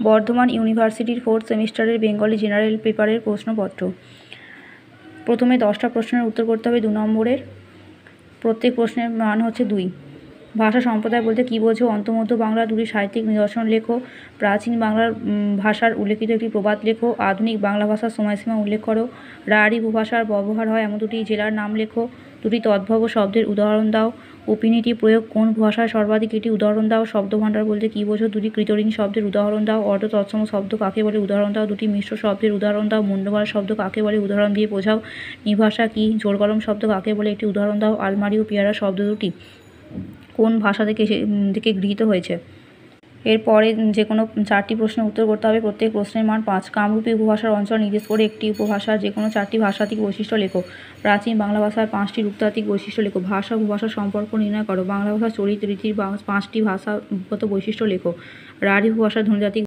বর্ধমান ইউনিভার্সিটির 4th সেমিস্টারের Bengali general পেপারের প্রশ্নপত্র। প্রথমে 10টা প্রশ্নের উত্তর করতে হবে 2 নম্বরের। প্রত্যেক প্রশ্নের মান হচ্ছে 2। ভাষা সম্প্রদায় বলতে কী বোঝো? অন্তর্মধ্য বাংলার দুটি সাহিত্যিক নিদর্শন লেখো। প্রাচীন বাংলার ভাষার উল্লেখিত একটি প্রবাদ লেখো। আধুনিক বাংলা ভাষার সময়সীমা উল্লেখ করো। রাঢ়ী উপভাষার ব্যবহার হয় এমন দুটি জেলার নাম লেখো। দুটি তদ্ভব শব্দের উদাহরণ দাও। উপনীতি প্রয়োগ কোন ভাষায় সর্বাধিক, এটি উদাহরণ দাও। শব্দভাণ্ডার বলতে কী বোঝো? দুটি কৃতঋণ শব্দের উদাহরণ দাও। অর্ধ তৎসম শব্দ কাকে বলে? উদাহরণ দাও। দুটি মিশ্র শব্দের উদাহরণ দাও। মুন্ডমালা শব্দ কাকে বলে? উদাহরণ দিয়ে বোঝাও। নিভাষা কি? জোর কলম শব্দ কাকে বলে? একটি উদাহরণ দাও। আলমারি ও পেয়ারা শব্দ দুটি কোন ভাষা থেকে গৃহীত হয়েছে? এরপরে যে কোনো 4টি প্রশ্নের উত্তর করতে হবে। প্রত্যেক প্রশ্নের মান 5। কামরূপী উপভাষার অঞ্চল নির্দেশ করে একটি উপভাষার যে কোনো 4টি ভাষাতিক বৈশিষ্ট্য লেখো। প্রাচীন বাংলা ভাষার 5টি রূপতাত্ত্বিক বৈশিষ্ট্য লেখো। ভাষা উপভাষার সম্পর্ক নির্ণয় করো। বাংলা ভাষার চরিত রীতির 5টি ভাষাগত বৈশিষ্ট্য লেখো। রাঢ়ী উপভাষার ধ্বনিতাত্ত্বিক